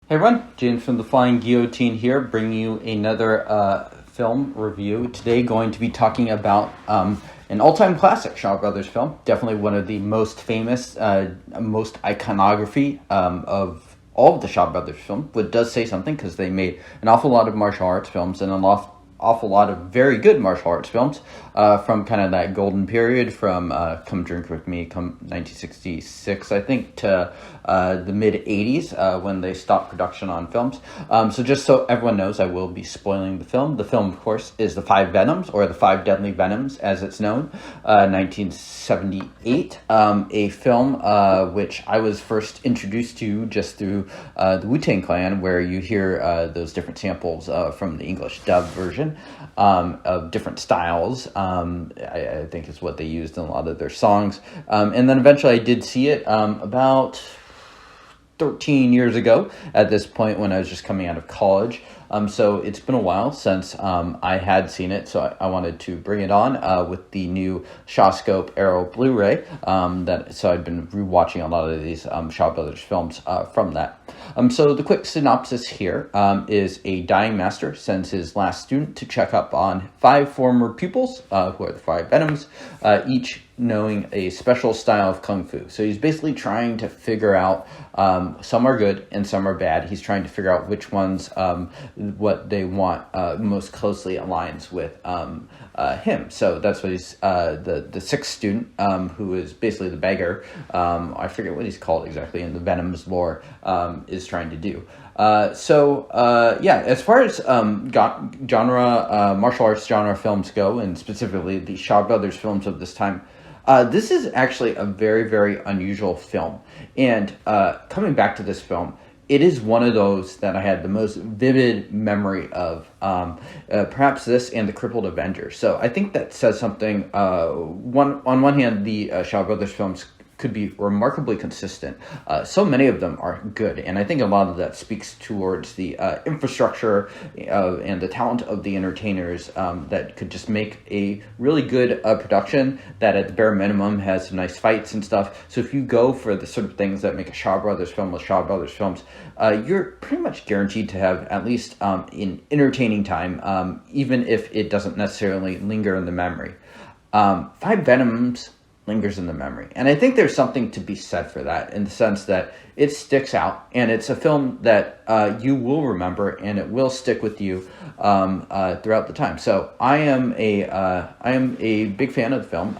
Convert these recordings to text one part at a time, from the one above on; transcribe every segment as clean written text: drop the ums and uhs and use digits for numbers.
Hey everyone, James from the Flying Guillotine here, bringing you another film review. Today going to be talking about an all-time classic Shaw Brothers film. Definitely one of the most famous, most iconography of all of the Shaw Brothers films, but it does say something because they made an awful lot of martial arts films and an awful lot of very good martial arts films from kind of that golden period from Come Drink With Me, come 1966, I think, to the mid-'80s when they stopped production on films. So just so everyone knows, I will be spoiling the film. The film, of course, is the Five Venoms, or the Five Deadly Venoms, as it's known, 1978, a film which I was first introduced to just through the Wu-Tang Clan, where you hear those different samples from the English dub version of different styles. I think is what they used in a lot of their songs. And then eventually I did see it about 13 years ago at this point when I was just coming out of college. So it's been a while since I had seen it, so I wanted to bring it on with the new Shawscope Arrow Blu-ray. So I'd been rewatching a lot of these Shaw Brothers films from that. So the quick synopsis here is a dying master sends his last student to check up on 5 former pupils, who are the Five Venoms, each knowing a special style of kung fu. So he's basically trying to figure out, some are good and some are bad. He's trying to figure out which ones what they want most closely aligns with him. So that's what he's the sixth student, who is basically the beggar. I forget what he's called exactly in the Venom's lore, is trying to do. As far as genre, martial arts genre films go, and specifically the Shaw Brothers films of this time, this is actually a very, very unusual film. And coming back to this film, it is one of those that I had the most vivid memory of, perhaps this and The Crippled Avenger. So I think that says something. On one hand, the Shaw Brothers films could be remarkably consistent. So many of them are good, and I think a lot of that speaks towards the infrastructure and the talent of the entertainers that could just make a really good production that at the bare minimum has some nice fights and stuff. So if you go for the sort of things that make a Shaw Brothers film with Shaw Brothers films, you're pretty much guaranteed to have at least an entertaining time, even if it doesn't necessarily linger in the memory. Five Venoms lingers in the memory. And I think there's something to be said for that, in the sense that it sticks out, and it's a film that you will remember, and it will stick with you throughout the time. So I am a big fan of the film.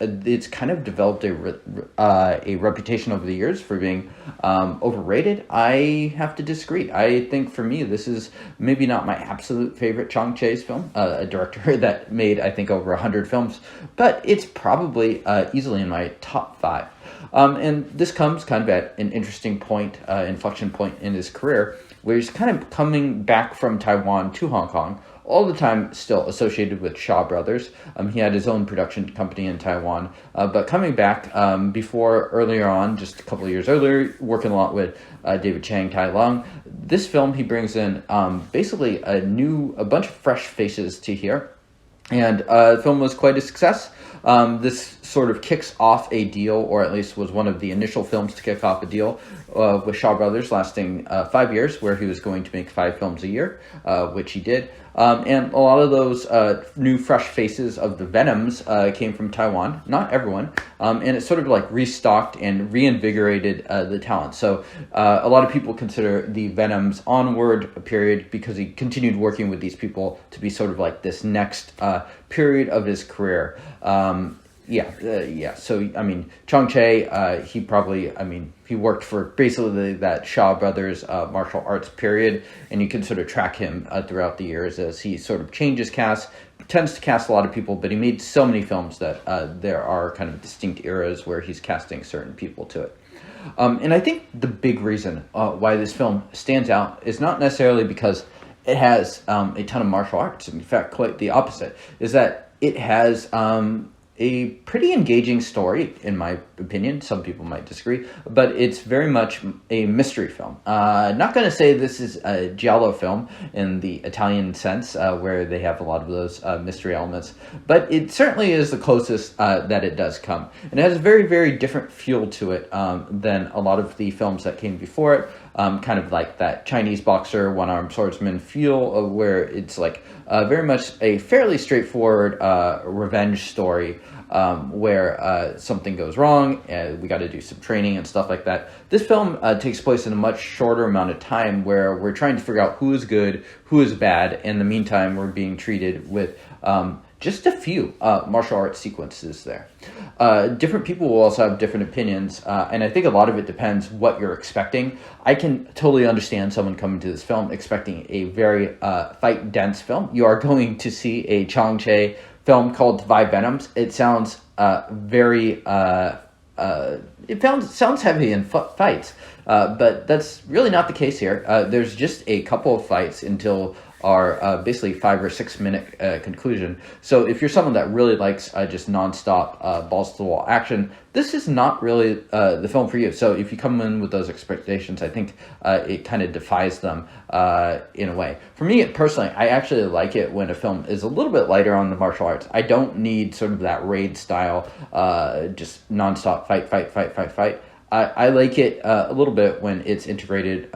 It's kind of developed a reputation over the years for being overrated. I have to disagree. I think for me, this is maybe not my absolute favorite Cheh's film, a director that made, I think, over 100 films, but it's probably easily in my top 5. And this comes kind of at an interesting point, inflection point in his career, where he's kind of coming back from Taiwan to Hong Kong, all the time still associated with Shaw Brothers. He had his own production company in Taiwan, but coming back before earlier on, just a couple of years earlier, working a lot with David Chang, Tai Lung. This film, he brings in basically a bunch of fresh faces to here. And the film was quite a success. This sort of kicks off a deal, or at least was one of the initial films to kick off a deal with Shaw Brothers lasting 5 years, where he was going to make 5 films a year, which he did. And a lot of those new fresh faces of the Venoms came from Taiwan. Not everyone. And it sort of like restocked and reinvigorated the talent. So a lot of people consider the Venom's onward period, because he continued working with these people, to be sort of like this next period of his career. So, I mean, Cheh, he worked for basically that Shaw Brothers martial arts period, and you can sort of track him throughout the years as he sort of changes cast, tends to cast a lot of people, but he made so many films that there are kind of distinct eras where he's casting certain people to it. And I think the big reason why this film stands out is not necessarily because it has a ton of martial arts. In fact, quite the opposite, is that it has a pretty engaging story, in my opinion. Some people might disagree, but it's very much a mystery film. Not going to say this is a giallo film in the Italian sense, where they have a lot of those mystery elements, but it certainly is the closest that it does come. And it has a very, very different feel to it than a lot of the films that came before it. Kind of like that Chinese boxer, One-Armed Swordsman feel, where it's like very much a fairly straightforward revenge story, where something goes wrong and we got to do some training and stuff like that. This film takes place in a much shorter amount of time, where we're trying to figure out who is good, who is bad. In the meantime, we're being treated with just a few martial arts sequences there. Different people will also have different opinions, and I think a lot of it depends what you're expecting. I can totally understand someone coming to this film expecting a very fight-dense film. You are going to see a Cheh film called Five Venoms. It sounds sounds heavy in fights, but that's really not the case here. There's just a couple of fights until our basically 5 or 6 minute conclusion. So if you're someone that really likes just nonstop balls to the wall action, this is not really the film for you. So if you come in with those expectations, I think it kind of defies them in a way. For me personally, I actually like it when a film is a little bit lighter on the martial arts. I don't need sort of that raid style, just nonstop fight. I like it a little bit when it's integrated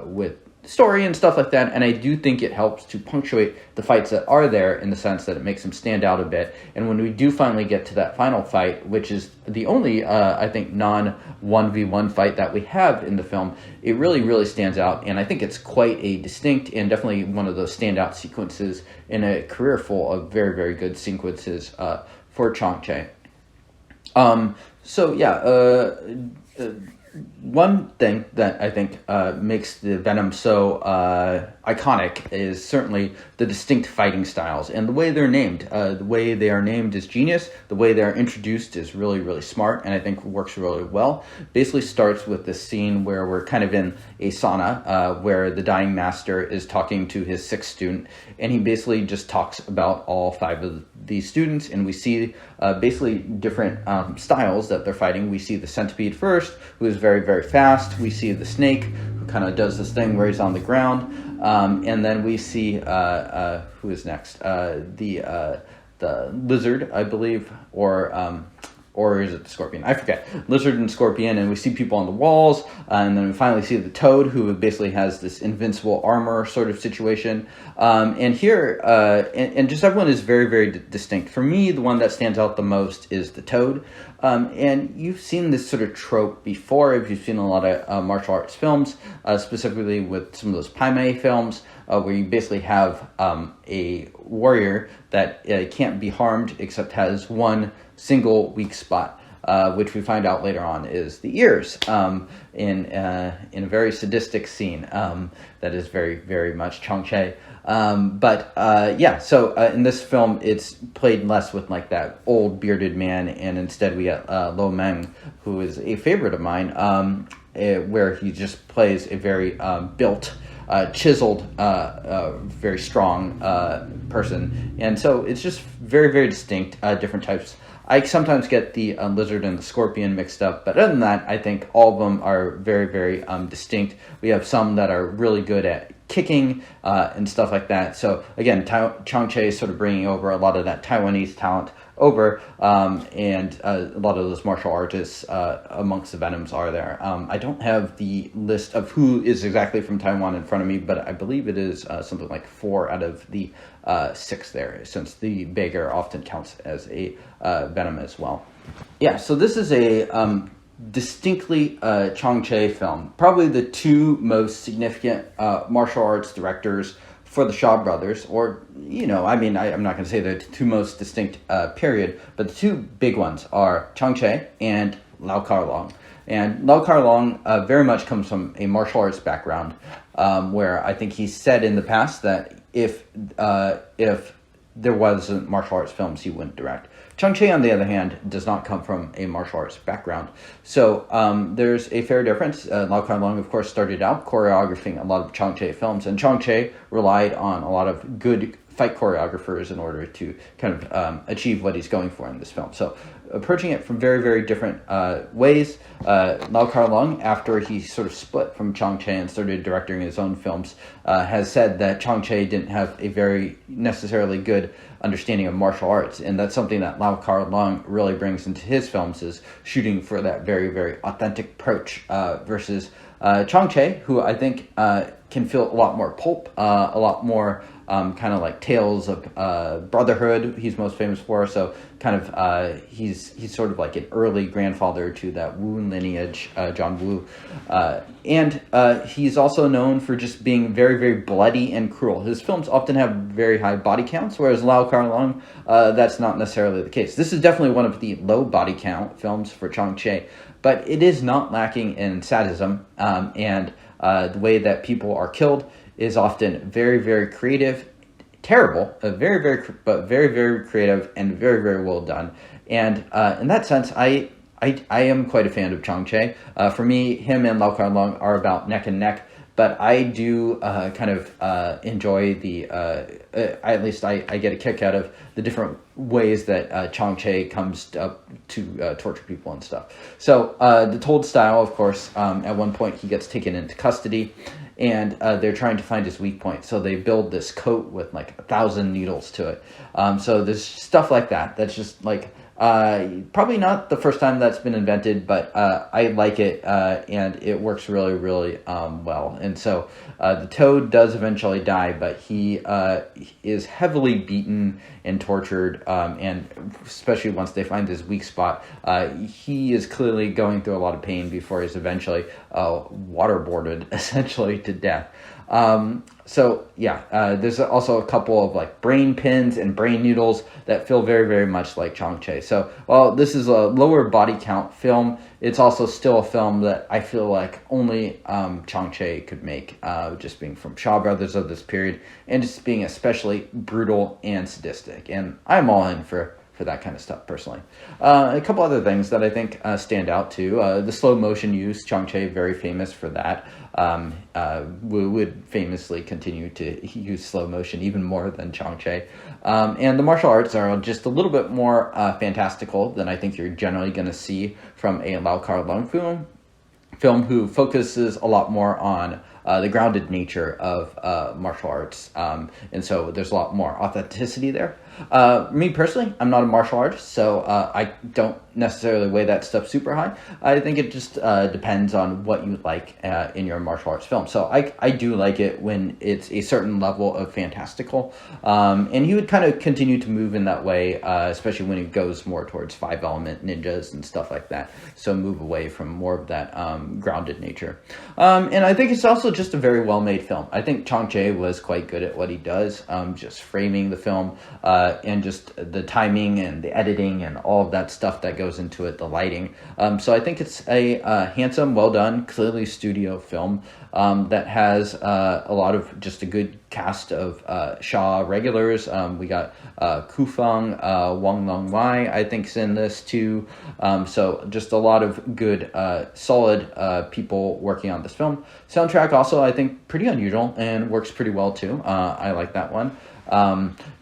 with story and stuff like that, and I do think it helps to punctuate the fights that are there, in the sense that it makes them stand out a bit. And when we do finally get to that final fight, which is the only I think non 1v1 fight that we have in the film, it really stands out, and I think it's quite a distinct and definitely one of those standout sequences in a career full of very good sequences for Cheh. One thing that I think makes the Venom so iconic is certainly the distinct fighting styles and the way they're named. The way they are named is genius. The way they're introduced is really smart, and I think works really well. Basically starts with this scene where we're kind of in a sauna where the dying master is talking to his 6th student, and he basically just talks about all 5 of these students, and we see basically different styles that they're fighting. We see the Centipede first, who is very fast. We see the Snake, who kind of does this thing where he's on the ground, and then we see who is next? The Lizard, I believe, or is it the Scorpion? I forget. Lizard and Scorpion, and we see people on the walls, and then we finally see the Toad, who basically has this invincible armor sort of situation. And here, and just everyone is very distinct. For me, the one that stands out the most is the Toad. And you've seen this sort of trope before if you've seen a lot of martial arts films, specifically with some of those Paimei films, where you basically have a warrior that can't be harmed except has one single weak spot, which we find out later on is the ears, in a very sadistic scene that is very much Cheh. So in this film, it's played less with like that old bearded man, and instead we get Lo Meng, who is a favorite of mine, where he just plays a very built, chiseled, very strong person. And so it's just very distinct, different types. I sometimes get the Lizard and the Scorpion mixed up, but other than that, I think all of them are very distinct. We have some that are really good at kicking and stuff like that. So again, Cheh is sort of bringing over a lot of that Taiwanese talent over, and a lot of those martial artists amongst the Venoms are there. I don't have the list of who is exactly from Taiwan in front of me, but I believe it is something like 4 out of the 6 there, since the Beggar often counts as a Venom as well. Yeah, so this is a distinctly Cheh film. Probably the 2 most significant martial arts directors for the Shaw brothers, or, I'm not going to say the 2 most distinct period, but the 2 big ones are Cheh and Lau Kar-Long. And Lau Kar-Long very much comes from a martial arts background, where I think he's said in the past that if there wasn't martial arts films, he wouldn't direct. Cheh, on the other hand, does not come from a martial arts background. So there's a fair difference. Lau Kar-Long, of course, started out choreographing a lot of Cheh films, and Cheh relied on a lot of good fight choreographers in order to kind of achieve what he's going for in this film. So approaching it from very, very different ways. Lau Kar-leung, after he sort of split from Chang Cheh and started directing his own films, has said that Chang Cheh didn't have a very necessarily good understanding of martial arts, and that's something that Lau Kar-leung really brings into his films, is shooting for that very, very authentic approach versus Chang Cheh, who I think can feel a lot more pulp, a lot more kind of like Tales of Brotherhood he's most famous for. So kind of he's sort of like an early grandfather to that Wu lineage, John Woo. And he's also known for just being very, very bloody and cruel. His films often have very high body counts, whereas Lau Kar-leung, that's not necessarily the case. This is definitely one of the low body count films for Chang Cheh, but it is not lacking in sadism, and the way that people are killed is often very, very creative, terrible, very, very creative and very, very well done. And in that sense, I am quite a fan of Chang Cheh. For me, him and Lau Kar-leung are about neck and neck, but I do kind of enjoy the, at least I get a kick out of the different ways that Chang Cheh comes up to torture people and stuff. So the Told style, of course, at one point he gets taken into custody, and they're trying to find his weak point. So they build this coat with like 1,000 needles to it. So there's stuff like that. That's just like, probably not the first time that's been invented, but I like it, and it works really, really well. And so the Toad does eventually die, but he is heavily beaten and tortured, and especially once they find his weak spot, he is clearly going through a lot of pain before he's eventually waterboarded, essentially, to death. So yeah, there's also a couple of like brain pins and brain needles that feel very, very much like Chang Cheh. So while this is a lower body count film, it's also still a film that I feel like only Chang Cheh could make, just being from Shaw Brothers of this period, and just being especially brutal and sadistic. And I'm all in for that kind of stuff, personally. A couple other things that I think stand out too. The slow motion use, Chang Cheh very famous for that. Would famously continue to use slow motion even more than Chang Cheh. And the martial arts are just a little bit more fantastical than I think you're generally going to see from a Lau Kar-leung film who focuses a lot more on the grounded nature of martial arts. And so there's a lot more authenticity there. Me personally, I'm not a martial artist, so I don't necessarily weigh that stuff super high. I think it just depends on what you like in your martial arts film. So I do like it when it's a certain level of fantastical. And he would kind of continue to move in that way, especially when he goes more towards 5-element ninjas and stuff like that. So move away from more of that grounded nature. And I think it's also just a very well-made film. I think Chang Cheh was quite good at what he does, just framing the film, and just the timing and the editing and all of that stuff that goes into it, the lighting. So I think it's a handsome, well-done, clearly studio film that has a lot of just a good cast of Shaw regulars. We got Kufang, Wang Long Wai, I think, is in this too. So just a lot of good, solid people working on this film. Soundtrack also, I think, pretty unusual and works pretty well too. I like that one.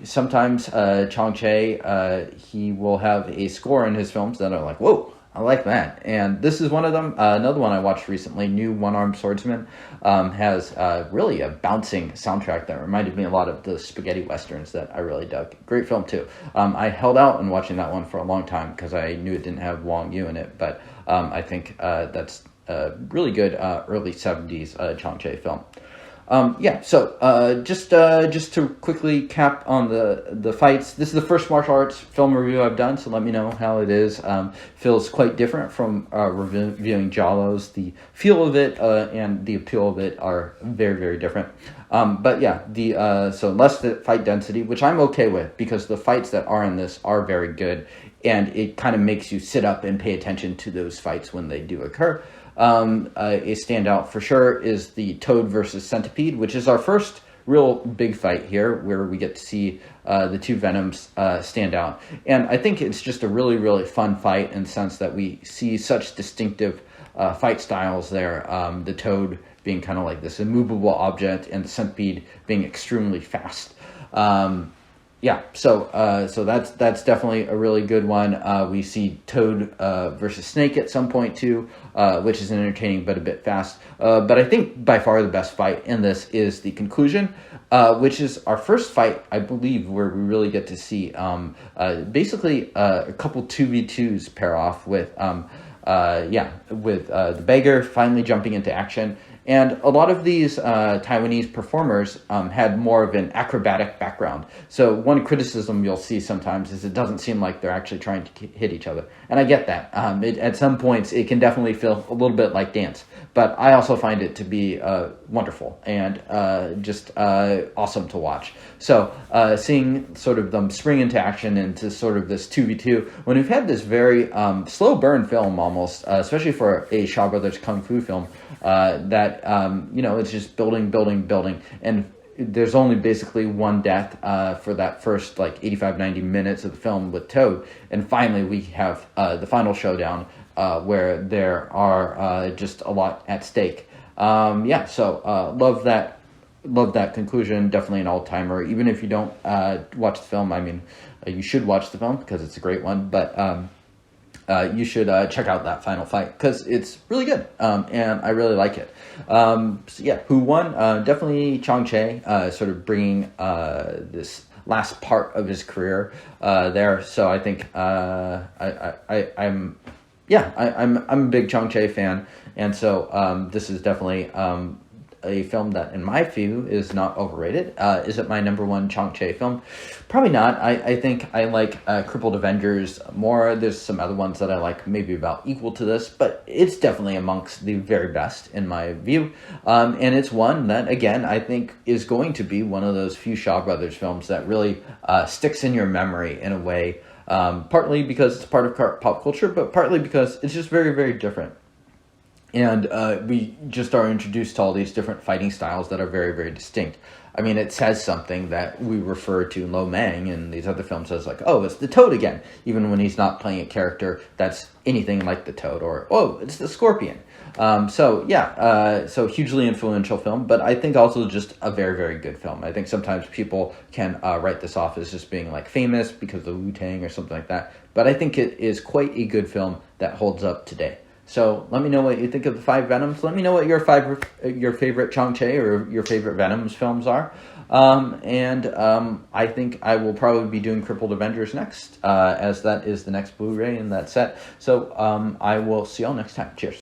Sometimes Chang Cheh, he will have a score in his films that are like, whoa, I like that. And this is one of them. Another one I watched recently, new One-Armed Swordsman, has really a bouncing soundtrack that reminded me a lot of the spaghetti westerns that I really dug. Great film too. I held out on watching that one for a long time because I knew it didn't have Wang Yu in it, but I think that's a really good early 70s Chang Cheh film. So just to quickly cap on the fights, this is the first martial arts film review I've done, so let me know how it is. Feels quite different from reviewing Giallos. The feel of it and the appeal of it are very, very different. But yeah, so less fight density, which I'm okay with because the fights that are in this are very good, and it kind of makes you sit up and pay attention to those fights when they do occur. A standout for sure is the Toad versus Centipede, which is our first real big fight here, where we get to see the two Venoms stand out. And I think it's just a really, really fun fight in the sense that we see such distinctive fight styles there. The Toad being kind of like this immovable object, and the Centipede being extremely fast. Yeah, so that's definitely a really good one. We see Toad versus Snake at some point too, which is entertaining but a bit fast. But I think by far the best fight in this is the conclusion, which is our first fight, I believe, where we really get to see basically a couple 2v2s pair off with the beggar finally jumping into action. And a lot of these Taiwanese performers had more of an acrobatic background. So one criticism you'll see sometimes is it doesn't seem like they're actually trying to hit each other. And I get that. At some points, it can definitely feel a little bit like dance. But I also find it to be wonderful and just awesome to watch. So seeing sort of them spring into action into sort of this 2v2, when we've had this very slow burn film almost, especially for a Shaw Brothers Kung Fu film, that it's just building, and there's only basically one death for that first 85-90 minutes of the film with Toad, and finally we have the final showdown where there are just a lot at stake. Love that conclusion. Definitely an all-timer. Even if you don't watch the film, I mean, you should watch the film because it's a great one, but you should check out that final fight because it's really good, and I really like it. Who won? Definitely Cheh, sort of bringing this last part of his career there. So I think I'm a big Cheh fan, and so this is definitely a film that, in my view, is not overrated. Is it my number one Cheh film? Probably not. I think I like Crippled Avengers more. There's some other ones that I like maybe about equal to this, but it's definitely amongst the very best in my view. And it's one that, again, I think is going to be one of those few Shaw Brothers films that really sticks in your memory in a way, partly because it's part of pop culture, but partly because it's just very, very different. And we just are introduced to all these different fighting styles that are very, very distinct. I mean, it says something that we refer to Lo Mang in these other films as like, oh, it's the Toad again, even when he's not playing a character that's anything like the Toad, or, oh, it's the Scorpion. So hugely influential film, but I think also just a very, very good film. I think sometimes people can write this off as just being like famous because of Wu-Tang or something like that, but I think it is quite a good film that holds up today. So let me know what you think of the Five Venoms. Let me know what your favorite Cheh or your favorite Venoms films are. I think I will probably be doing Crippled Avengers next, as that is the next Blu-ray in that set. So I will see y'all next time. Cheers.